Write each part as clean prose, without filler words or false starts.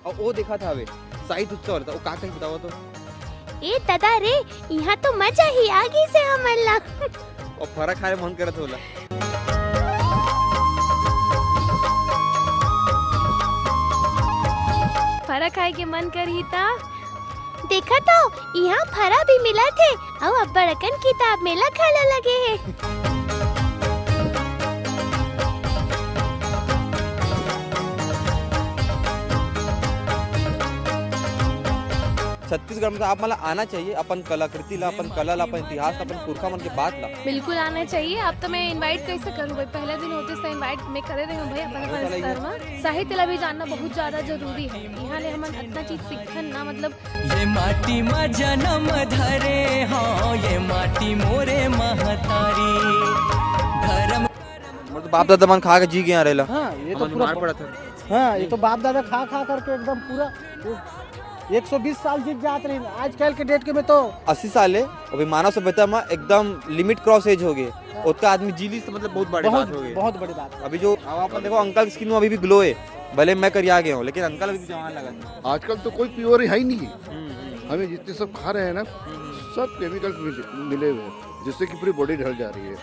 और वो देखा था हवे साहित्य उत्सव वाला था, वो का कहीं बताओ तो। ए दादा रे, यहाँ तो मजा ही आगे से हमला। और फरा खाए मन करत होला। फरा खाए के मन करी था। देखा तो यहाँ फरा भी मिला थे और अब बड़कन किताब मेला खाला लगे है। छत्तीसगढ़ में आप मला आना चाहिए, अपन कलाकृति ला, अपन कला ला, अपन इतिहास ला, अपन पुरखा मन के बात ला। बिल्कुल आना चाहिए। अब तो मैं इनवाइट कैसे करूँ भाई, पहले दिन होते से इनवाइट मैं करे रही हूँ भाई अपन स्तर में। साहित्य ला भी जानना बहुत ज्यादा जरूरी है। यहाँ ले हमन इतना चीज सीखन ना, मतलब ये माटी में जन्म धरे हाँ, ये माटी मोरे महतारी धर्म मतलब बाप दादा मन खा के जी गया रहेला। हाँ ये तो पूरा पड़ा था। हाँ ये तो बाप दादा खा खा करके एकदम पूरा 120 साल जीत जाते रहे। आजकल के डेट के में तो 80 साल है, अभी मानव सभ्यता में एकदम लिमिट क्रॉस एज हो गए। उसका आदमी जीली तो मतलब बहुत बड़ी बात हो गई, बहुत बड़ी बात। अभी जो आप देखो अंकल की स्किन में अभी भी ग्लो है, भले मैं कर आ गया हूँ लेकिन अंकल अभी भी जवान लगा। आजकल तो कोई प्योर है ही नहीं है। हमें जितने सब खा रहे हैं ना, सब केमिकल्स मिले हुए हैं, जिससे कि पूरी बॉडी ढल जा रही है।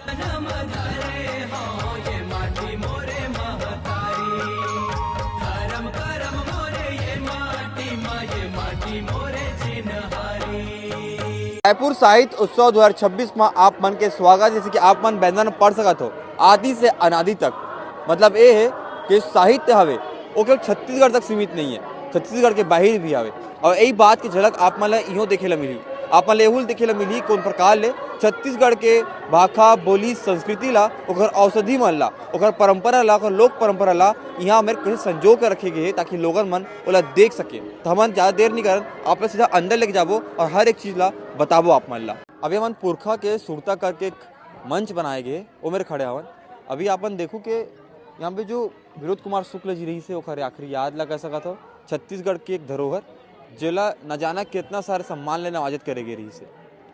रायपुर साहित्य उत्सव 2026 में आप मन के स्वागत। जैसे कि आप मन बैनर में पढ़ सकत हो, आदि से अनादि तक, मतलब ये है कि साहित्य हवे वो केवल छत्तीसगढ़ तक सीमित नहीं है, छत्तीसगढ़ के बाहर भी हवे। और यही बात की झलक आप मन ला इहो देखे ला मिली, आप मन लेहुल देखे ला मिली कौन प्रकार ले छत्तीसगढ़ के भाषा बोली संस्कृति ला, ओकर औषधि मन ला, ओकर परंपरा ला, ओकर लोक परंपरा ला यहाँ मेरे कैसे संजो कर रखे गए ताकि लोगन मन ओला देख सके। तो हमन ज्यादा देर नहीं करन, आप सीधा अंदर लेके जाबो और हर एक चीज ला बताबो आप मन ला। अभी हमन पुरखा के सुरता करके एक मंच बनाए गए, वो मेरे खड़े हवन। अभी अपन देखो कि यहाँ पे जो विनोद कुमार शुक्ल जी रही से ओखरे आखिरी याद ला कर सकत हो, छत्तीसगढ़ की एक धरोहर जेला न जाना कितना सारे सम्मान लेना आवाजत करेगी रही से।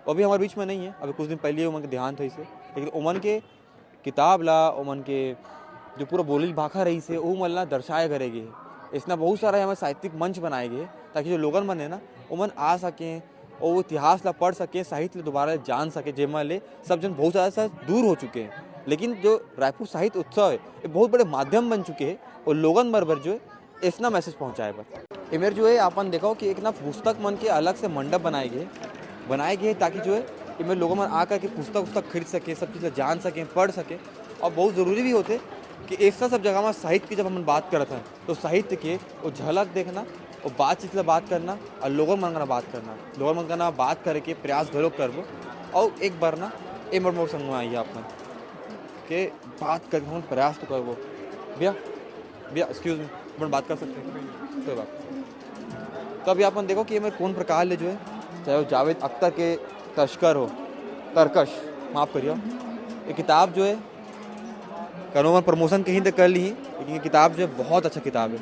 वो भी हमारे बीच में नहीं है, अभी कुछ दिन पहले उमन के देहांत हुई से, लेकिन उमन के किताब ला, उमन के जो पूरा बोली भाखा रही से वो मन ला दर्शाए करेगी। इसना बहुत सारा हमें साहित्यिक मंच बनाए गए ताकि जो लोगन मन है ना उमन आ सकें और वो इतिहास ला पढ़ सकें, साहित्य दोबारा जान सके, जेमा ले सब जन बहुत ज़्यादा दूर हो चुके हैं। लेकिन जो रायपुर साहित्य उत्सव है ये बहुत बड़े माध्यम बन चुके हैं और लोगन बरबर जो है इतना मैसेज पहुँचाए पर। ये मेरे जो है अपन देखो कि एक ना पुस्तक मन के अलग से मंडप बनाए गए ताकि जो है इनमें लोगों में आकर के पुस्तक खरीद सके, सब चीज़ें जान सकें, पढ़ सकें। और बहुत ज़रूरी भी होते कि ऐसा सब जगह में साहित्य की जब हम बात करते हैं तो साहित्य के वो झलक देखना और बातचीत से बात करना और लोगों मन बात करना, लोगों मन करना बात करके प्रयास घलो करबो। और एक बार ना ए मोर संग में आइए आप के बात करके हम प्रयास तो करबो। भैया एक्सक्यूज मी, बात कर सकते हैं कोई बात। तो अभी अपन देखो कि ये मेरे कौन प्रकार ले जो है, चाहे वो जावेद अख्तर के तस्कर हो, तरकश माफ़ करिए, ये किताब जो है करोमन प्रमोशन कहीं तक कर ली, लेकिन ये किताब जो है बहुत अच्छा किताब है,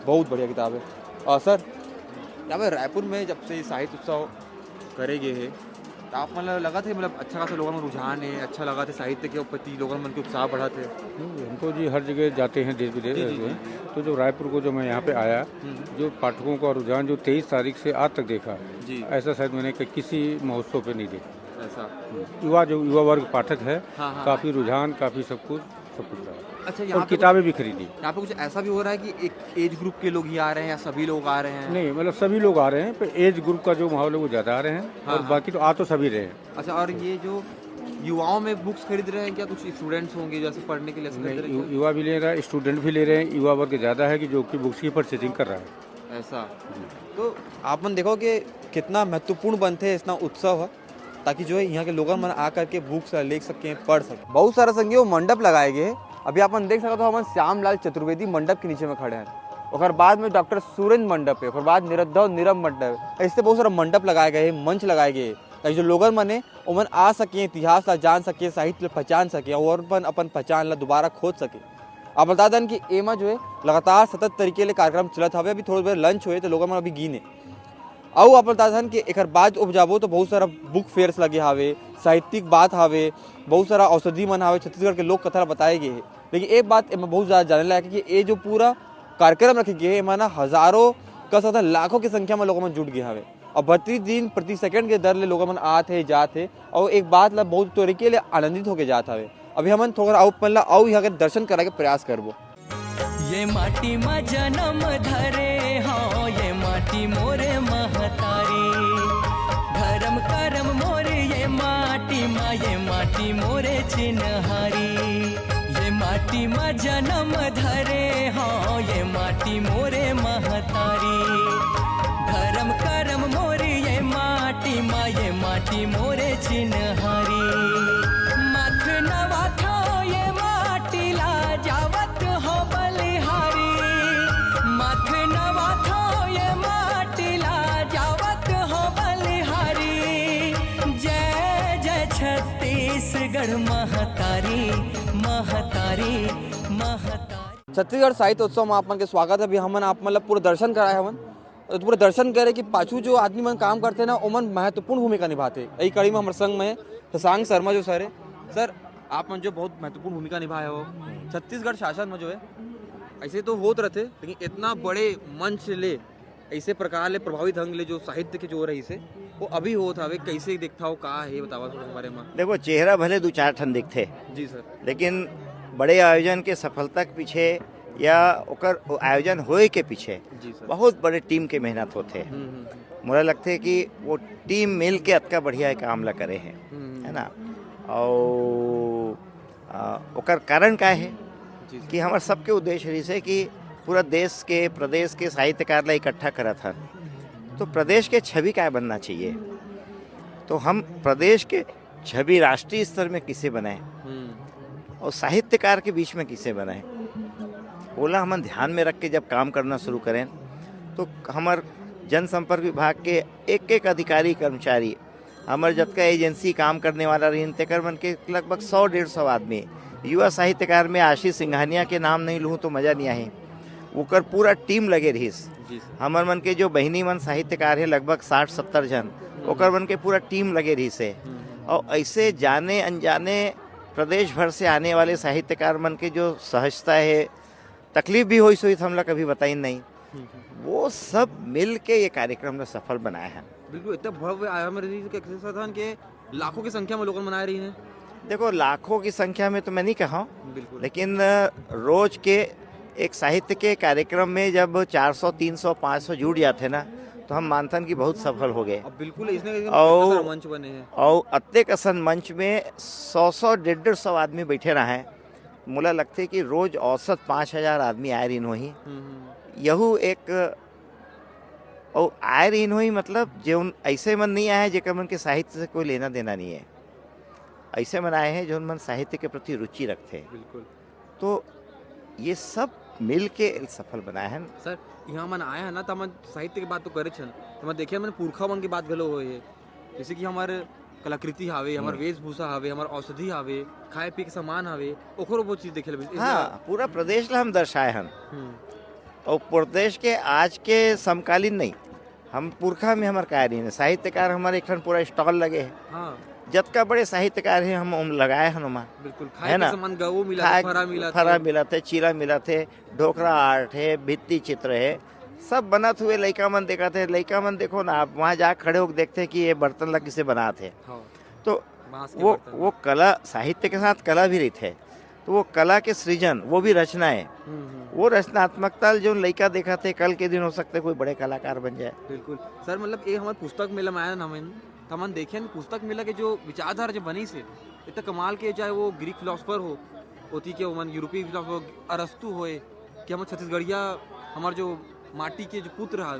बहुत बढ़िया किताब है। और सर यहाँ पे रायपुर में जब से साहित्य उत्सव करे गए हैं तो आप मतलब लगा थे मतलब अच्छा खासा लोगों में रुझान है, अच्छा लगा थे साहित्य के प्रति लोगों मन के उत्साह बढ़ा थे। हमको जी हर जगह जाते हैं देश विदेश में, तो जो रायपुर को जो मैं यहाँ पे आया, जो पाठकों का रुझान जो 23 तारीख से आज तक देखा जी, ऐसा शायद मैंने किसी महोत्सव पे नहीं देखा। ऐसा युवा वर्ग पाठक है, काफ़ी रुझान, काफ़ी सब कुछ रहा। अच्छा, और किताबें भी खरीदी। यहाँ पे कुछ ऐसा भी हो रहा है कि एक एज ग्रुप के लोग ही आ रहे हैं या सभी लोग आ रहे हैं? नहीं, मतलब सभी लोग आ रहे हैं, पर एज ग्रुप का जो माहौल है वो ज़्यादा आ रहे हैं और बाकी तो आ तो सभी रहे हैं। अच्छा, और ये जो युवाओं में बुक्स खरीद रहे हैं क्या कुछ स्टूडेंट्स होंगे जैसे पढ़ने के लिए खरीद रहे हैं? युवा भी ले रहा है, स्टूडेंट भी ले रहे हैं, युवा वर्ग ज़्यादा है कि जो कि बुक्स की परचेजिंग कर रहा है। ऐसा तो आप मन देखो कि कितना महत्वपूर्ण बनते हैं इतना उत्सव है ताकि जो है यहाँ के लोग मन आकर के बुक्स ले सकें, पढ़ सकें। बहुत सारा संगी मंडप लगाए गए। अभी अपन देख सकते हो हम श्यामलाल चतुर्वेदी मंडप के नीचे में खड़े हैं, और बाद में डॉक्टर सुरेंद्र मंडप है, और बाद निरुद्धव नीरव मंडप है। इससे बहुत सारा मंडप लगाए गए, मंच लगाए गए ताकि जो लोगन मन है उमन आ सके, इतिहास ला जान सके, साहित्य पहचान सके और अपन पहचान ला दोबारा खोज सके। आप बता दें कि एमा जो है लगातार सतत तरीके ले कार्यक्रम चलत हवे। अभी थोड़ी देर लंच हुए तो लोगों मन अभी गिने आओ आप बता दें कि एक बाद उपजाबो तो बहुत सारा बुक फेयर्स लगे हावे, साहित्यिक बात हावे, बहुत सारा औषधि मन हावे, छत्तीसगढ़ के लोक कथा बताए गए हैं। लेकिन एक बात मैं बहुत ज़्यादा जानने लायक है कि ये जो पूरा कार्यक्रम रखे गए एमा ना हजारों कह सकता लाखों की संख्या में लोगों में जुट गया हवे और 32 दिन प्रति सेकंड के दर ले लोगों मन आत है जात है और एक बात ला बहुत तरीके ले आनंदित होके जात हवे। अभी हमन थोड़ा आउ पल्ला आउ यहाँ के दर्शन करा के प्रयास करबो। ये माटी मा जन्म धरे हाँ ये माटी मोरे महतारी धर्म करम मोरे ये माटी मोरे चिन्हारी ये माटी मा जन्म धरे हाँ ये माटी मोरे महतारी धर्म करम मोरे ये माटी मोरे चिन्हारी मथ नवा था ये माटी ला जावत हो बलिहारी मथ नवा था ये माटी ला जावत हो बलिहारी जय जय छत्तीसगढ़ महतारी महतारी महतारी। छत्तीसगढ़ साहित्य उत्सव में आपमन के स्वागत है। अभी हमन आप मतलब पूरा दर्शन कराए हमन तो पूरा दर्शन करे कि पाछू जो आदमी मन काम करते हैं ना ओमन महत्वपूर्ण भूमिका निभाते। यही कड़ी में हमारे संग में शशांक शर्मा जो सर है। सर आप मन जो बहुत महत्वपूर्ण भूमिका निभाए हो छत्तीसगढ़ शासन में जो है ऐसे तो होत रहते लेकिन इतना बड़े मंच ले ऐसे प्रकार ले प्रभावी ढंग ले जो साहित्य के जो रही से वो अभी होत हवे कैसे देखता हो का है बतावा थोड़ा बारे में। देखो चेहरा भले दो चार ठन दिखते जी सर लेकिन बड़े आयोजन के सफलता के पीछे या ओकर आयोजन होए के पीछे जी सर बहुत बड़े टीम के मेहनत होते हैं। मुझे लगता है कि वो टीम मिल के अतका बढ़िया काम ला करे हैं है ना। और ओकर कारण का है कि हमारे सबके उद्देश्य रही से कि पूरा देश के प्रदेश के साहित्यकार ला इकट्ठा करा था तो प्रदेश के छवि क्या बनना चाहिए तो हम प्रदेश के छवि राष्ट्रीय स्तर में किसे बनाए और साहित्यकार के बीच में किसे बनाए बोला हम ध्यान में रख के जब काम करना शुरू करें तो हमार जनसंपर्क विभाग के एक एक अधिकारी कर्मचारी हमार जब का एजेंसी काम करने वाला रही तेकर मन के लगभग 100-150 आदमी युवा साहित्यकार में आशीष सिंघानिया के नाम नहीं लूँ तो मज़ा नहीं आए ओकर पूरा टीम लगे रहीस। हमार मन के जो बहिनी मन साहित्यकार है लगभग 60-70 जन ओकर मन के पूरा टीम लगे रहीस है। और ऐसे जाने अनजाने प्रदेश भर से आने वाले साहित्यकार मन के जो सहजता है तकलीफ भी हुई सोई हम लोग कभी बताई नहीं वो सब मिल के ये कार्यक्रम ने सफल बनाया है। बिल्कुल इतना भव्य आयाम के लाखों की संख्या में लोग मना रही हैं। देखो लाखों की संख्या में तो मैं नहीं कहा लेकिन रोज के एक साहित्य के कार्यक्रम में जब 400, 300, 500 जुड़ जाते ना तो हम मानतन की बहुत सफल हो गए। बिल्कुल इसने और मंच बने हैं और अत्येक असन मंच में 100-150 आदमी बैठे रहे हैं। मुला लगते है कि रोज औसत 5000 आदमी आए रही हुई यहू एक और आए रही हुई मतलब जो ऐसे मन नहीं आए जेकर मन के साहित्य से कोई लेना देना नहीं है ऐसे मन आए हैं जो मन साहित्य के प्रति रुचि रखते हैं। बिल्कुल तो ये सब मिल के सफल बनाए हैं। सर यहाँ मन आया है ना तो मन साहित्य की बात तो करे छन तो मैं देखिए मैंने पुरखा मन की बात गलो हुई है जैसे कि हमारे कलाकृति हावे हमारे वेशभूषा हावे हमारे औषधि हावे खाए पी के सामान हावे ओकरो वो चीज देखे लगे। हाँ पूरा प्रदेश ला हम दर्शाए हैं और प्रदेश के आज के समकालीन नहीं हम पुरखा में हमारे कार्य नहीं साहित्यकार हमारे एक पूरा स्टॉल लगे है। हाँ जत का बड़े साहित्यकार है हम लगाए हैं बिल्कुल है ना सामान गवो मिला फरा मिला थे चीला मिला थे ढोकरा आर्ट है भित्ति चित्र है सब बनत हुए लड़का मन देखा थे लड़का मन देखो ना आप वहाँ जा खड़े होकर देखते हैं कि ये बर्तन ला किसे बना थे तो वो कला साहित्य के साथ कला भी रही थे तो वो कला के सृजन वो भी रचनाएं वो रचनात्मकता जो लड़का देखा थे कल के दिन हो सकते कोई बड़े कलाकार बन जाए। बिल्कुल सर मतलब ये हमारे पुस्तक मेला में आया ना हम देखे पुस्तक मेला के जो विचारधारा जो बनी से इतना कमाल के चाहे वो ग्रीक फिलोसफर हो होती के मन यूरोपीय फिलोसफर अरस्तु होए कि हमारे छत्तीसगढ़िया हमारे जो माटी के जो पुत्र है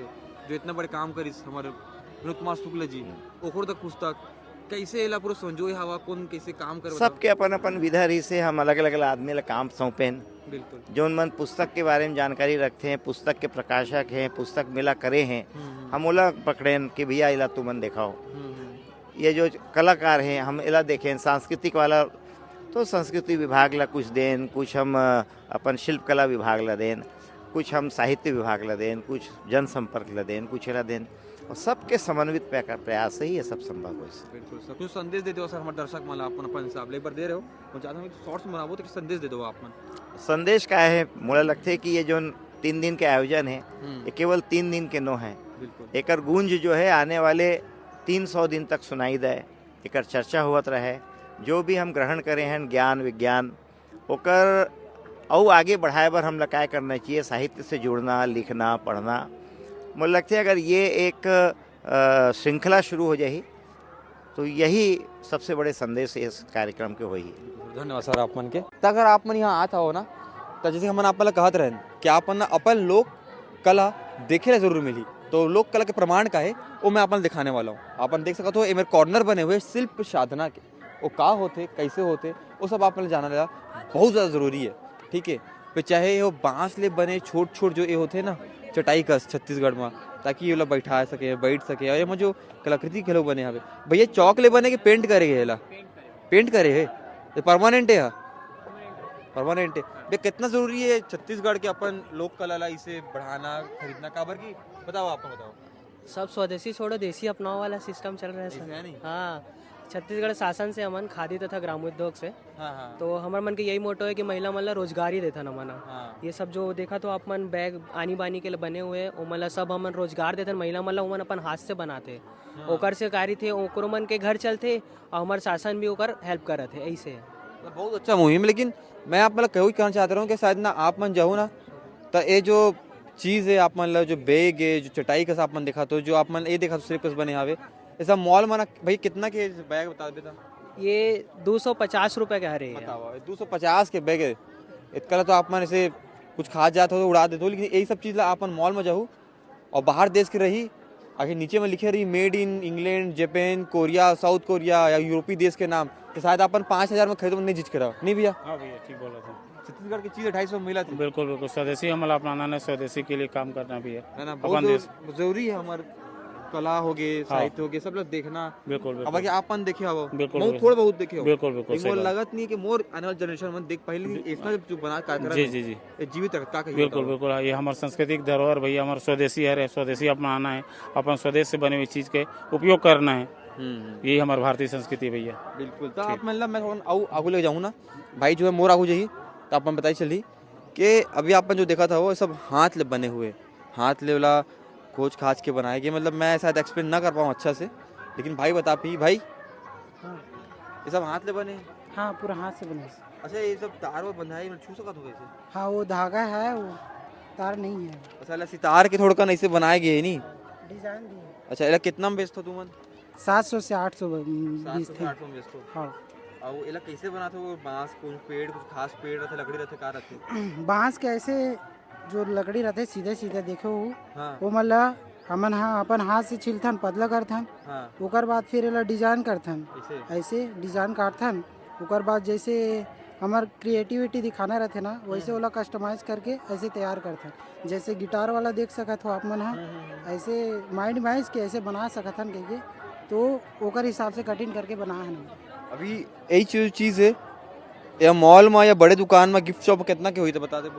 जो इतना बड़े काम करिस हमारे विनोद कुमार शुक्ल जी ओखर तक पुस्तक कैसे एला पूरा संजोय हवा कौन कैसे काम कर सबके अपन अपन विधा रही से हम अलग अलग आदमी ला काम सौंपे बिल्कुल जो मन पुस्तक के बारे में जानकारी रखते हैं पुस्तक के प्रकाशक हैं पुस्तक मेला करे हैं हम ओला पकड़े कि भैया इला तुमन दिखाओ ये जो कलाकार हैं हम इला देखें सांस्कृतिक वाला तो संस्कृति विभाग ला कुछ देन कुछ हम अपन शिल्प कला विभाग ला देन कुछ हम साहित्य विभाग ला देन कुछ जनसंपर्क ला देन कुछ ला देन और सबके समन्वित प्रयास से ही ये सब संभव हो। बिल्कुल सर कुछ संदेश दे दो सर हमारे दर्शक माला अपन अपन हिसाब ले पर दे रहे हो मैं चाहता हूँ शॉर्ट्स बनाओ तो संदेश दे दो आप संदेश का है मुझे लगता है कि ये जो 3 दिन के आयोजन है, ये केवल 3 दिन के नो है। एकर गूंज जो है आने वाले 300 दिन तक सुनाई दे, एकर चर्चा होत रहे। जो भी हम ग्रहण करे हैं ज्ञान विज्ञान ओकर और आगे बढ़ाए बर हम क्या करना चाहिए, साहित्य से जुड़ना, लिखना, पढ़ना। मुझे लगता है अगर ये एक श्रृंखला शुरू हो जाए तो यही सबसे बड़े संदेश इस कार्यक्रम के होई। धन्यवाद सर आप मन के। तो अगर आप मन यहाँ आता हो ना तो जैसे हमन आप कहत रहे कि आपन अपन लोक कला देखे ला जरूर मिली, तो लोक कला के प्रमाण का है वो मैं अपन दिखाने वाला हूँ। अपन देख सकते हो ये मेरे कॉर्नर बने हुए शिल्प साधना के, वो का होते कैसे होते वो सब आप जाना ला बहुत ज़्यादा ज़रूरी है। ठीक है, फिर चाहे वो बांस ले बने छोट छोट जो ये होते ना चटाई कस छत्तीसगढ़ में, ताकि ये लोग बैठा सके बैठ सके। और ये जो कलाकृति के लोग बने यहाँ पे भैया चौक ले बने के पेंट करे है, पेंट करे है, ये परमानेंट है, परमानेंट है। भैया कितना जरूरी है छत्तीसगढ़ के अपन लोक कला ला इसे बढ़ाना खरीदना काबर की बताओ, आप बताओ। सब स्वदेशी छोड़ो देसी अपनाओ वाला सिस्टम चल रहा है सर। हाँ, छत्तीसगढ़ शासन से हमन खादी तथा ग्रामोद्योग से तो हमार मन के यही मोटो है कि महिला मन ला रोजगारी देता न मना। ये सब जो देखा तो आप मन बैग आनी बानी के लिए बने हुए ओ मन ला सब हमन रोजगार देते, महिला मन ला ओमन अपन हाथ से बनाते, ओकर से कार्य थे ओकरो मन के घर चलते और हमार शासन भी ओकर हेल्प करत है। ऐसे बहुत अच्छा मुहिम। लेकिन मैं आप मतलब कहूँ कहना चाहता हूँ कि शायद ना आप मन जाओ ना तो ये जो चीज़ है आप मन जो बैग है जो चटाई का आप मन देखा तो जो आप मन ये देखा तो सिर्फ बने हावे ऐसा मॉल में भाई कितना के बैग बता देता? ये 250 रुपए के हरे है। 250 के बैग है इतना तो आप मन ऐसे कुछ खा जाते हो तो उड़ा देते हो, लेकिन यही सब चीज़ ला अपन मॉल में जाऊँ और बाहर देश की रही आगे नीचे में लिखे रही made in England, Japan, Korea, south Korea या यूरोपीय देश के नाम तो शायद अपन 5000 में खरीदो नहीं जिज रहा नहीं भैया? हाँ भैया ठीक बोला था। छत्तीसगढ़ की चीज़ 250 में मिला थी। बिल्कुल बिल्कुल स्वदेशी हमारा अपनाना है, स्वदेशी के लिए काम करना भी है ना, अपन देश जरूरी है। हमारे कला हो गए साहित्य हो गए सब लोग देखना। बिल्कुल अब कि आपन देखे हो बिल्कुल थोड़ा बहुत देखे हो बिल्कुल बिल्कुल वो लगत नहीं कि मोर आने वाली जनरेशन में देख पहले इसमें जो बना कार्यक्रम जी जी जी जीवित रखता का बिल्कुल बिल्कुल। ये हमारे सांस्कृतिक धरोहर भैया हमारा स्वदेशी है, स्वदेशी अपनाना है, अपन स्वदेश से बनी हुई चीज के उपयोग करना है, यही हमारी भारतीय संस्कृति भैया। बिल्कुल। तो आप मतलब मैं आगू ले जाऊँ ना भाई जो है मोर आगू जाइए तो अपन बताई चली कि अभी आपन जो देखा था वो सब हाथ ले बने हुए, हाथ ले वाला खोज खाज के बनाए गए। मतलब मैं शायद एक्सप्लेन ना कर पाऊँ अच्छा से, लेकिन भाई बता पी भाई ये सब हाथ ले बने? हाँ पूरा हाथ से बने। अच्छा ये सब तार और बंधाई में छू सकत हो कैसे? हाँ वो धागा है, वो तार नहीं है। अच्छा सितार के थोड़ा ऐसे बनाए गए नहीं डिजाइन भी है। अच्छा इला कितना में बेचतो तुमन? 700 से 800 700 से 800 में बेचतो। हाँ। और इला कैसे बनाते हो? बांस कुछ पेड़ कुछ खास पेड़ रहते लकड़ी रहते का रहते? बांस के ऐसे जो लकड़ी रहते सीधे सीधे देखो हाँ। वो मतलब हमन हाँ अपन हाथ से छिलथन पतला करथन। हाँ। ओकर बाद फिर एला डिजाइन करथन, ऐसे डिजाइन काटथन। ओकर बाद जैसे हमार क्रिएटिविटी दिखाना रहते ना वैसे वाला कस्टमाइज करके ऐसे तैयार करथन। जैसे गिटार वाला देख सकत हो आप मन हाँ ऐसे माइंड माइज के ऐसे बना सकथन कहिए तो ओकर हिसाब से कटिंग करके बना है। अभी यही चीज़ है या मॉल में या बड़े दुकान में गिफ्ट शॉप कितना के हुई तो बता दे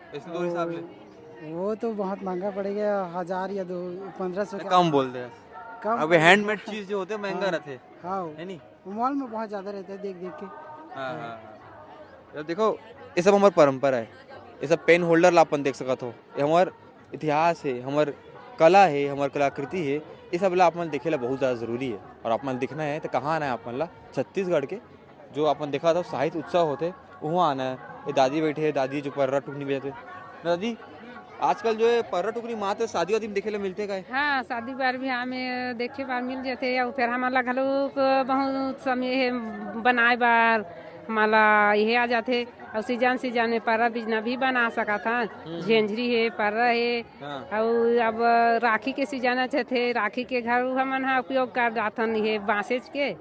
ऐसे दो हिसाब से? वो तो बहुत महंगा पड़ेगा, 1000 या 1500 कम बोल दे कम। अब हैंडमेड चीज जो होते हैं महंगा रहते हैं। हाँ है नहीं मॉल में बहुत ज्यादा रहता है देख देख के। हाँ हाँ देखो ये सब हमारी परंपरा है, ये सब पेन होल्डर ला अपन देख सकत हो, ये हमार इतिहास है, हमार कला है, हमार कलाकृति है, ये सब ला अपन देखे ला बहुत ज़्यादा जरूरी है। और अपन दिखना है तो कहाँ आना है अपन ला? छत्तीसगढ़ के जो अपन देखा था साहित्य उत्सव होते वहाँ आना है। ये दादी बैठे है, दादी जो पर्रा टुकनी बजाते। दादी आजकल जो है पर्रा टुकनी मात्र शादी वादी में देखे ला मिलते का? हाँ शादी ब्याह में देखे बार मिल जाते और फिर हमारा घलोक बहुत समय है बनाए बार हमारा ये आ जाते और सीजन में पर्रा बिजना भी बना सका था। झेंझरी है पर्रा है और अब राखी के सीजन अच्छे थे, राखी के घर हमन हा उपयोग कर जाथन ये बांसेज के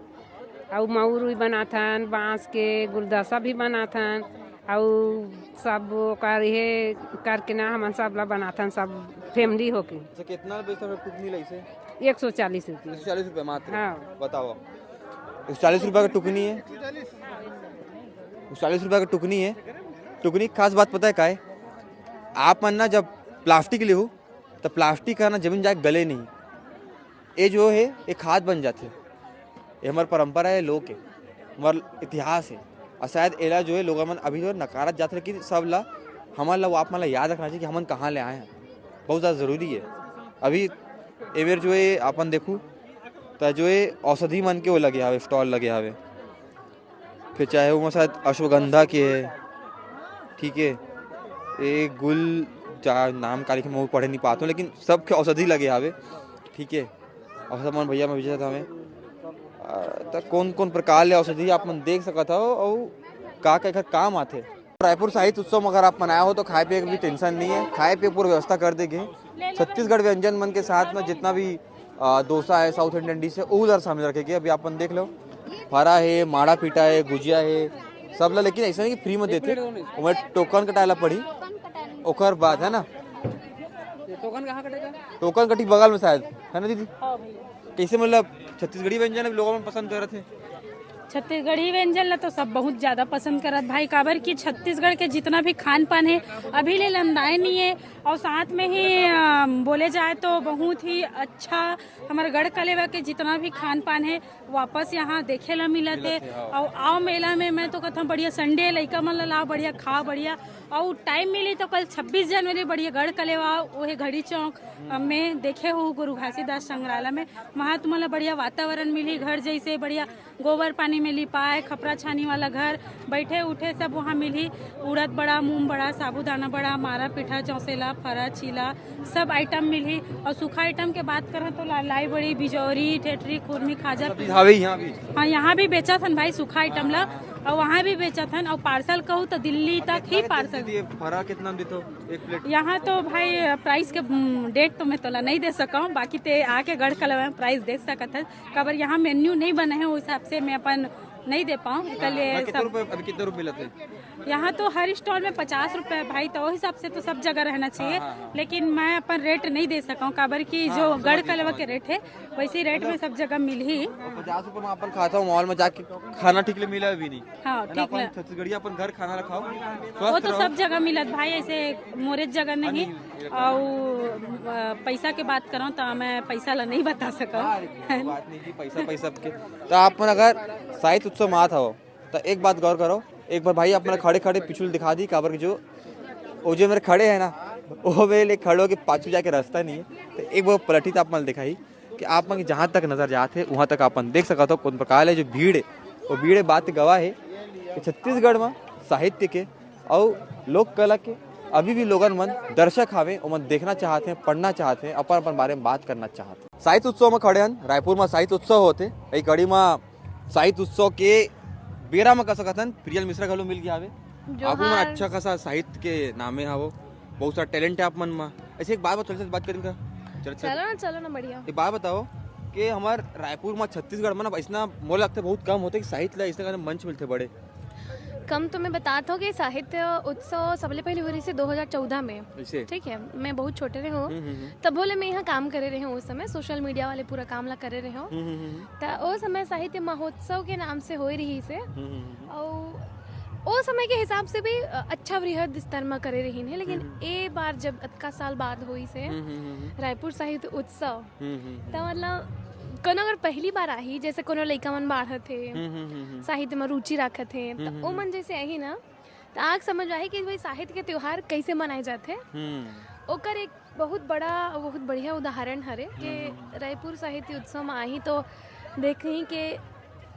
और मऊर भी बनाथन, बांस के गुलदस्ता भी बनाथन और सब कर ये करके ना हम सब ला बनाथन सब फैमिली होके। अच्छा कितना बेचता है टुकनी लाइसे? 140 रुपये। 140 रुपये मात्र? हाँ बताओ 140 रुपये का टुकनी है, 140 रुपये का टुकनी है। टुकनी खास बात पता है क्या है? आप मन ना जब प्लास्टिक ले हो तो प्लास्टिक का ना जमीन जाए गले नहीं, ये जो है ये खाद बन जाते। ये हमारी परंपरा है, लोक है, हमारा इतिहास है। और शायद एला जो है लोग मन अभी जो नकारत जाते, लेकिन सब ला हमारा वो आप मतलब याद रखना चाहिए कि हम कहाँ ले आए हैं, बहुत ज़्यादा ज़रूरी है। अभी एवेर जो है अपन देखूँ तो जो है औषधि मन के वो लगे हवे, स्टॉल लगे हवे, फिर चाहे वो शायद अश्वगंधा के है, ठीक है, एक गुल नाम काली के मैं पढ़े नहीं पाता हूँ, लेकिन सब के औषधि लगे हवे, ठीक है। और सब मन भैया मैं विजय था हमें तो कौन कौन प्रकार ले औषधि आप मन देख सकता हो और का काम आते। रायपुर साहित्य उत्सव में अगर आप मनाया हो तो खाए पिए की भी टेंशन नहीं है, खाए पिए पूरी व्यवस्था कर देंगे। छत्तीसगढ़ व्यंजन मन के साथ में जितना भी डोसा है, साउथ इंडियन डिश है, वो उधर शामिल रखेंगे। अभी आप देख लो, फरा है, माड़ा पीटा है, गुजिया है, सब ला, लेकिन ऐसा नहीं कि फ्री में देते, उन्हें टोकन कटाला पड़ी। ओकर बाद है ना, टोकन कहाँ कटेगा? टोकन कटी बगल में शायद, है ना दीदी? कैसे मतलब छत्तीसगढ़ी व्यंजन लोगों में पसंद कर रहे थे? छत्तीसगढ़ी व्यंजन ला तो सब बहुत ज्यादा पसंद करत भाई, काबर की छत्तीसगढ़ के जितना भी खान पान है अभी ले लंदाए नहीं है, और साथ में ही बोले जाए तो बहुत ही अच्छा हमारे गढ़ कलेवा के जितना भी खान पान है वापस यहाँ देखे ला मिलत है। और आओ मेला में मैं तो कहता हूँ बढ़िया संडे लइका मन ला लाओ, बढ़िया खाओ बढ़िया, और टाइम मिली तो कल 26 जनवरी बढ़िया गढ़ कलेवा वही घड़ी चौक में देखे हो गुरु घासीदास संग्रहालय में, वहाँ तुम्हारा बढ़िया वातावरण मिली, घर जैसे बढ़िया गोबर पानी में लिपाए, खपरा छानी वाला घर, बैठे उठे सब वहाँ मिली, उड़द बड़ा, मूंग बड़ा, साबूदाना बड़ा, मारा पीठा, चौसेला, फरा, चीला, सब आइटम मिली। और सूखा आइटम के बात करें तो लाई बड़ी, बिजौरी, ठेठरी, खुरमी, खाजा, हाँ यहाँ भी बेचा था भाई सूखा आइटम ला, और वहाँ भी बेचा था। और पार्सल कहूँ तो दिल्ली तक ही पार्सल। फरा कितना देते हो एक प्लेट? यहाँ तो भाई प्राइस के डेट तो मैं तोला नहीं दे सका हूँ, बाकी ते आके गढ़ कलेवा में प्राइस देख सकत है, कबर यहाँ मेन्यू नहीं बने हैं, उस हिसाब से मैं अपन नहीं दे पाऊँ। कितने रुपए लेते? यहाँ तो हर स्टॉल में 50 रुपए भाई, तो हिसाब से तो सब जगह रहना चाहिए, लेकिन मैं अपन रेट नहीं दे सका हूँ, काबर की जो गढ़ कलेवा के रेट है वैसे रेट में सब जगह मिल ही। 50 रुपए में अपन खाता हूँ, मॉल में जाके खाना ठीक ले मिला भी नहीं। हाँ ठीक है, छत्तीसगढ़ी अपन घर खाना रखाओ, वो तो सब जगह मिलत भाई, ऐसे मोरे जगह नहीं। और पैसा के बात करूँ तो मैं पैसा ला नहीं बता सका, बात नहीं की पैसा के। तो आप अगर साहित्य उत्सव में आता हो तो एक बात गौर करो, एक बार भाई आप खड़े खड़े पिछुल दिखा दी, काबर के जो मेरे खड़े है ना, वो मेरे खड़े हो के पाछू जाके रास्ता नहीं है, तो एक बार पलटी तो आप मन दिखाई कि आप मन जहाँ तक नजर जाते वहाँ तक अपन देख सकते हो कौन प्रकार है जो भीड़ है, वो भीड़ बात गवाह है कि छत्तीसगढ़ में साहित्य के और लोक कला के अभी भी लोगन मन दर्शक हावे, वो मन देखना चाहते हैं, पढ़ना चाहते हैं, अपन अपन बारे में बात करना चाहते हैं। साहित्य उत्सव में खड़े हन, रायपुर में साहित्य उत्सव होते, कई कड़ी में साहित्य उत्सव के बेरा में कह सकत हन प्रियल मिश्रा घलो मिल गया हवे। आप मन अच्छा खासा साहित्य के नामे हा, वो बहुत सारा टैलेंट है आप मन में। ऐसे एक बात बात करेंगे, चलो ना बढ़िया। एक बात बताओ कि हमारे रायपुर में छत्तीसगढ़ में ना ऐसा मोल लगता है बहुत कम होते कि साहित्य ला इसने मंच मिलते बड़े कम। तो मैं बताता हूँ कि साहित्य उत्सव सबसे पहले हो रही थी 2014 में, ठीक है, मैं बहुत छोटे रहे हूँ तब बोले मैं यहाँ काम करे रहे हूँ, उस समय सोशल मीडिया वाले पूरा काम ला करे रहे हूँ, तो उस समय साहित्य महोत्सव के नाम से हो रही से, और उस समय के हिसाब से भी अच्छा वृहद स्तर में करे रही है। लेकिन ए बार जब अतका साल बाद हुई से रायपुर साहित्य उत्सव, तो मतलब कोनो अगर पहली बार आई, जैसे कोनो लइका मन बाढ़ थे साहित्य में रुचि रखत थे, तो वो मन जैसे आई ना, तो आग समझ आई कि भाई साहित्य के त्योहार कैसे मनाए जाते। ओकर एक बहुत बढ़िया उदाहरण हरे कि रायपुर साहित्य उत्सव में आई तो देखी कि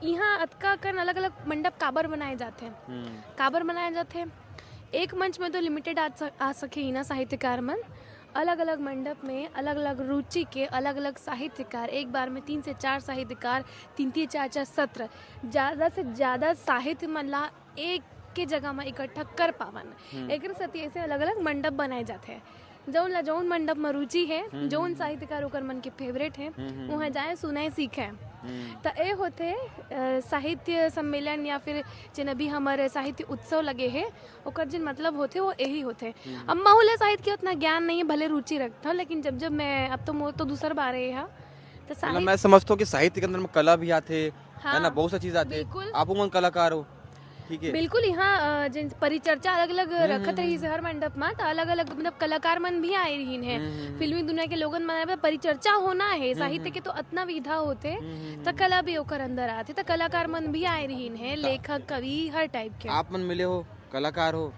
यहाँ अतका कर अलग अलग मंडप काबर बनाए जाते, एक मंच में तो लिमिटेड आ सके ना साहित्यकार मन, अलग अलग मंडप में अलग अलग रुचि के अलग अलग साहित्यकार, एक बार में 3 से 4 साहित्यकार, 3 से 4 सत्र, ज़्यादा से ज़्यादा साहित्य मला एक के जगह में इकट्ठा कर पावन। एक सती से अलग अलग मंडप बनाए जाते हैं, जौन मंडप में रुचि है, जौन साहित्यकार ओकर मन के फेवरेट है, वहाँ जाए सुने सीखे। तो ये होते साहित्य सम्मेलन या फिर जिन अभी हमारे साहित्य उत्सव लगे है, ओकर जिन मतलब होते वो यही होते। अब माहौल साहित्य के उतना ज्ञान नहीं है, भले रुचि रखता हूँ, लेकिन जब मैं अब तो दूसर बार है तो मैं समझता हूँ कि साहित्य के अंदर में कला भी आते है ना, बहुत सा चीज आते, आप मन कलाकार हो, ठीक है, बिल्कुल। यहाँ जिन परिचर्चा अलग अलग रखत रही हर मंडप में, तो अलग अलग मतलब कलाकार मन भी आए रही है, फिल्मी दुनिया के लोगन मन परिचर्चा होना है, साहित्य के तो इतना विधा होते, तो कला भी ओकर अंदर आते, तो कलाकार मन भी आए रही है, लेखक कवि हर टाइप के। आप मन मिले हो कलाकार हो,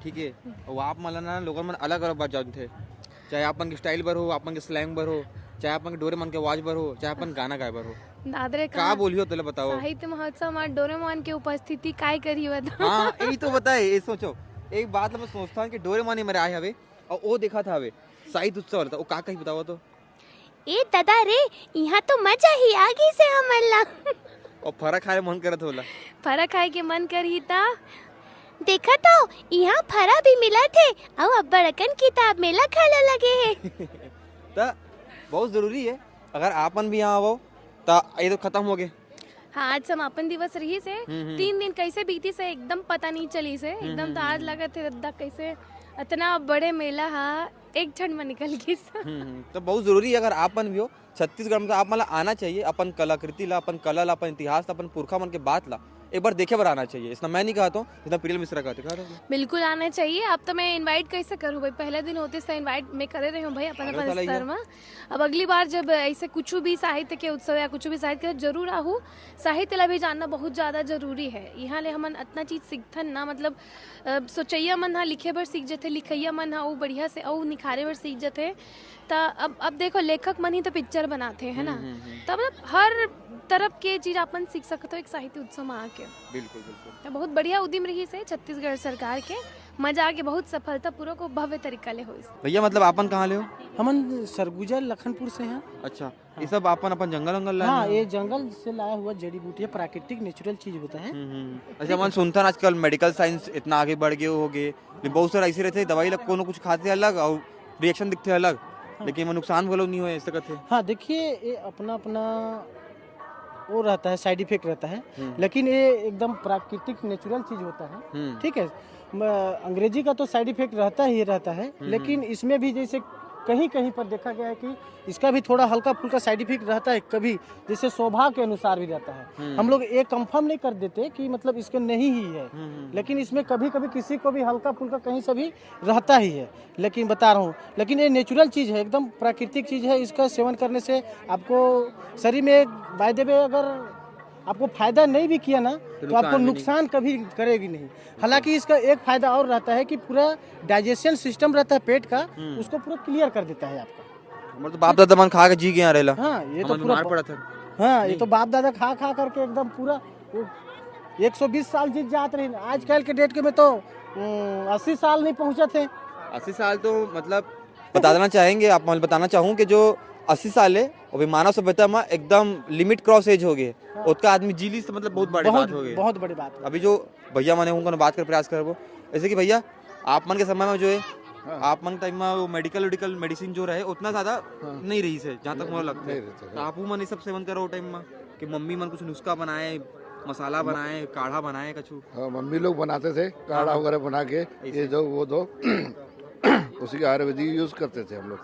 ठीक है, और आप मला ना लोकांना अलग अलग बात जानते हैं, चाहे आपण के स्टाईल बर हो, आपण के स्लैंग बर हो, चाहे आपण के डोरेमोन के आवाज बर हो, चाहे आपण गाना गाय बर हो, दादरे का बोलियो तुला बताओ। साहित्य महोत्सव में डोरेमोन की उपस्थिति काय करी बता। हाँ यही तो बताए, ये सोचो एक बात मैं सोचता हूँ कि डोरेमोन ही मेरे आए हवे और वो देखा था हवे साहित्य उत्सव वाला था, वो का कहीं बताओ तो। ए दादा रे यहाँ तो मजा ही आगे से हमला। और फरा खाए मन करत होला। फरा खाए के मन करी था। देखा तो यहाँ फरा भी मिला थे और अब्बड़कन किताब मेला खाने लगे है। तो बहुत जरूरी है, अगर आपन भी यहाँ आओ तो ये तो खत्म हो गए। हाँ आज समापन दिवस रही से 3 दिन कैसे बीती से एकदम पता नहीं चली से, एकदम तो आज लगा थे रद्दा कैसे इतना बड़े मेला हाँ एक क्षण में निकल गई। तो बहुत जरूरी है, अगर आपन भी हो छत्तीसगढ़ में तो आप मला आना चाहिए, अपन कलाकृति ला, अपन कला ला, अपन इतिहास ला, अपन पुरखा मन के बात ला एक बार देखे बार आना चाहिए। इसना मैं नहीं कहता हूँ, जितना प्रियल मिश्रा कहते बिल्कुल आना चाहिए। अब तो मैं इनवाइट कैसे करूँ भाई, पहले दिन होते से इनवाइट मैं करे रही हूँ भाई अपन अपन स्तर में। अब अगली बार जब ऐसे कुछ भी साहित्य के उत्सव या कुछ भी साहित्य के जरूर आहू, साहित्य ला भी जानना बहुत ज्यादा जरूरी है। यहाँ ले हमन इतना चीज सीखथन ना, मतलब सोचैया मन हाँ लिखे बर सीख जाते, लिखैया मन हाँ वो बढ़िया से और निखारे बर सीख जाते। तो अब देखो लेखक मन ही तो पिक्चर बनाते है ना, तब हर तरफ के चीज अपन सीख सकते हो एक साहित्य उत्सव में आके। बिल्कुल बिल्कुल। तो बहुत बढ़िया उद्यम रही से छत्तीसगढ़ सरकार के, मजा आके बहुत सफलता पूरा को भव्य तरीका ले हो। भैया मतलब आपन कहाँ ले हो? हमन सरगुजा लखनपुर से हैं। अच्छा ये सब आपन अपन जंगल वंगल लाए? हाँ ये जंगल से लाया हुआ जड़ी बूटी है, प्राकृतिक नेचुरल चीज होता है। अच्छा मन सुनता आजकल मेडिकल साइंस इतना आगे बढ़ गए हो गए, बहुत सारे ऐसे रहते दवाई लग को कुछ खाते अलग और रिएक्शन दिखते अलग, लेकिन वो नुकसान वालों नहीं हो ऐसे कहते। हाँ देखिए ये अपना अपना वो रहता है, साइड इफेक्ट रहता है, लेकिन ये एकदम प्राकृतिक नेचुरल चीज होता है। ठीक है, अंग्रेजी का तो साइड इफेक्ट रहता ही रहता है, लेकिन इसमें भी जैसे कहीं कहीं पर देखा गया है कि इसका भी थोड़ा हल्का फुल्का साइड इफेक्ट रहता है, कभी जैसे स्वभाव के अनुसार भी रहता है। हम लोग ये कंफर्म नहीं कर देते कि मतलब इसके नहीं ही है, लेकिन इसमें कभी कभी किसी को भी हल्का फुल्का कहीं से भी रहता ही है। लेकिन बता रहा हूँ, लेकिन ये नेचुरल चीज़ है, एकदम प्राकृतिक चीज़ है। इसका सेवन करने से आपको शरीर में बाय द वे अगर आपको फायदा नहीं भी किया ना तो आपको नुकसान कभी करेगी नहीं। हालांकि इसका एक फायदा और रहता है कि पूरा डाइजेशन सिस्टम रहता है पेट का, उसको पूरा क्लियर कर देता है आपका। मतलब बाप दादा मन खा के जी गया रहेला। हाँ ये तो पूरा पड़ा था। हाँ ये तो बाप दादा खा खा करके एकदम पूरा 120 साल जीत जाते रहे। आजकल के डेट के में तो 80 साल नहीं पहुँचे थे। 80 साल तो मतलब बता देना चाहेंगे, आप बताना चाहूँ कि जो 80 साल है और मानव सभ्यता में एकदम लिमिट क्रॉस एज हो गए, उसका आदमी जीली से मतलब बहुत बड़ी बात हो गई, बहुत बड़ी बात। अभी जो भैया मैंने उनको बात कर प्रयास कर वो जैसे कि भैया आप मन के समय में जो है आप मन टाइम में वो मेडिकल मेडिसिन जो रहे उतना ज्यादा नहीं रही है, जहाँ तक मुझे लगता है। तो आप मन सब सेवन करो टाइम में कि मम्मी मन कुछ नुस्खा बनाए, मसाला बनाए, काढ़ा बनाए कछु? हाँ मम्मी लोग बनाते थे काढ़ा वगैरह बना के, ये दो वो दो उसी के आयुर्वेदिक यूज करते थे हम लोग।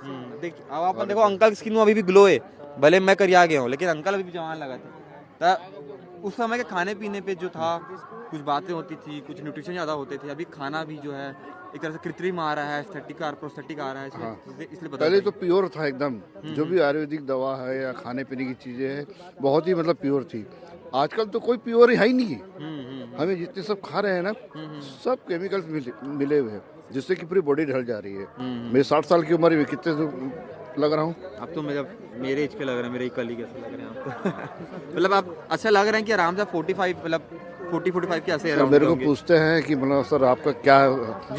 अब आप देखो अंकल की स्किन अभी भी ग्लो है, भले मैं करिया गया हूँ लेकिन अंकल अभी भी जवान लगा था। उस समय के खाने पीने पे जो था कुछ बातें होती थी, कुछ न्यूट्रिशन ज़्यादा होते थे। अभी खाना भी जो है एक तरह से कृत्रिम आ रहा है, प्रोस्थेटिक आ रहा है, इसलिए पहले तो प्योर था एकदम। जो भी आयुर्वेदिक दवा है या खाने पीने की चीजें हैं बहुत ही मतलब प्योर थी। आजकल तो कोई प्योर है ही नहीं। हमें जितने सब खा रहे हैं ना सब केमिकल्स मिले हुए हैं, जिससे कि पूरी बॉडी ढल जा रही है। मेरे 60 साल की उम्र में कितने लग रहा हूँ? अब तो मेरे एज के लग रहे हैं, मेरे कलीग ऐसे लग रहे हैं आपको। मतलब आप अच्छा लग रहे हैं कि आराम से 45 मतलब 40-45 के ऐसे मेरे को पूछते हैं कि मतलब सर आपका क्या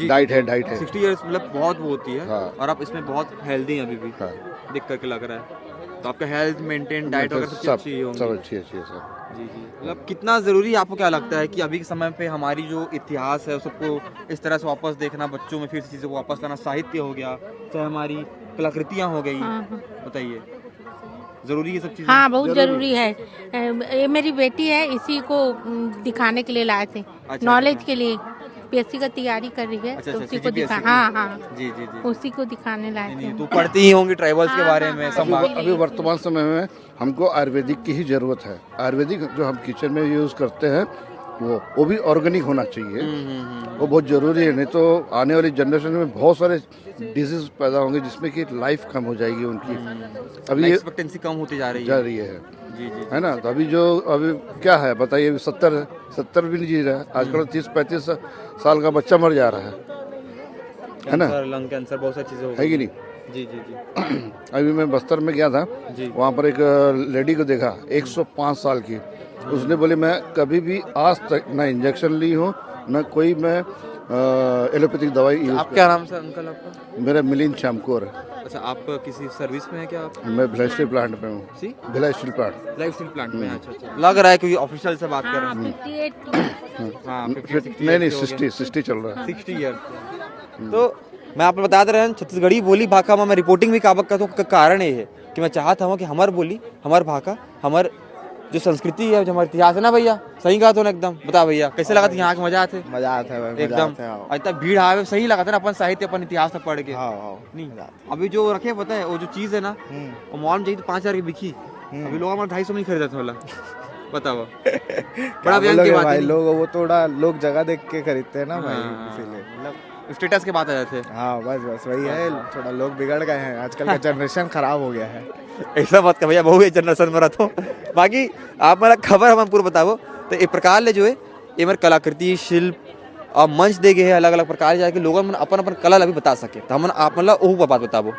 डाइट है? 60 इयर्स मतलब बहुत वो होती है। और आप इसमें बहुत हेल्दी हैं अभी भी, देख करके लग रहा है। तो आपका हेल्थ मेंटेन, डाइट वगैरह सब अच्छी होगी? सब अच्छी है सर। जी जी। मतलब कितना ज़रूरी आपको क्या लगता है कि अभी के समय पे हमारी जो इतिहास है सबको इस तरह से वापस देखना, बच्चों में फिर से चीज़ों को वापस लाना, साहित्य हो गया चाहे हमारी कलाकृतियाँ हो गई, बताइए जरूरी है सब चीज़ें? हाँ बहुत जरूरी है। ये मेरी बेटी है, इसी को दिखाने के लिए लाए थे। नॉलेज के लिए पीएससी का तैयारी कर रही है। अच्छा, तो अच्छा, उसी को दिखा हाँ जी जी जी उसी को दिखाने लाए थे। तो पढ़ती ही होंगी ट्राइबल्स के बारे में सब। अभी वर्तमान समय में हमको आयुर्वेदिक की ही जरूरत है। आयुर्वेदिक जो हम किचन में यूज करते हैं वो भी ऑर्गेनिक होना चाहिए। वो बहुत ज़रूरी है, नहीं तो आने वाली जनरेशन में बहुत सारे डिजीज पैदा होंगे जिसमें कि लाइफ कम हो जाएगी उनकी। अभी एक्सपेक्टेंसी कम होती जा रही है। जी जी है ना। तो अभी क्या है बताइए, अभी 70 भी नहीं जी रहा है आजकल। 30-35 साल का बच्चा मर जा रहा है ना। लंग कैंसर, बहुत सारी चीजें है कि नहीं। जी जी जी। अभी मैं बस्तर में गया था, वहाँ पर एक लेडी को देखा 105 साल की। उसने बोली मैं कभी भी आज तक ना इंजेक्शन ली हूँ ना कोई मैं एलोपैथिक दवाई यूज। आप क्या नाम से अंकल आपका? मेरा मिलिंद श्यामकोर है। अच्छा, आप किसी सर्विस में है क्या आप? मैं भिलाई स्टील प्लांट में हूँ। Bhilai steel plant. Life steel plant में। अच्छा, लग रहा है कि ऑफिशियल से बात कर रहे हैं। नहीं 60 चल रहा है। 60 ईयर। तो मैं आपको बता दे रहा हूँ, छत्तीसगढ़ी बोली भाषा में मैं रिपोर्टिंग भी काबक का तो कारण ये है कि मैं चाहता हूँ कि हमार बोली, हमार भाषा, हमार जो संस्कृति है, जो हमारा इतिहास है ना भैया, सही कहा तो ना एकदम। बता भैया कैसे लगा था यहाँ के? मजा आते? मजा आता है भाई, एकदम। इतना भीड़ आवे, सही लगा था ना अपन साहित्य, अपन इतिहास में पढ़ के। नहीं अभी जो रखे पता है, वो जो चीज है ना, वो मॉल में जाइए तो 5,000 की बिकी। अभी लोग हमारे 250 में खरीदा था। बताओ बड़ा बयान की बात है। लोग वो थोड़ा लोग जगह देख के खरीदते हैं ना भाई, इसीलिए स्टेटस के बात आ जाते हैं। हाँ बस वही है, थोड़ा लोग बिगड़ गए हैं, आजकल का जनरेशन खराब हो गया है। ऐसा बात का भैया, बहु जनरेशन में रहता हूँ। बाकी आप मेरा खबर हम पूरा बताओ तो एक प्रकार ले जो है ये मेरे कलाकृति शिल्प और मंच दे गए हैं अलग अलग प्रकार जाके लोगों अपन अपन कला भी बता सके। तो हम आप मतलब वो बात बताबो।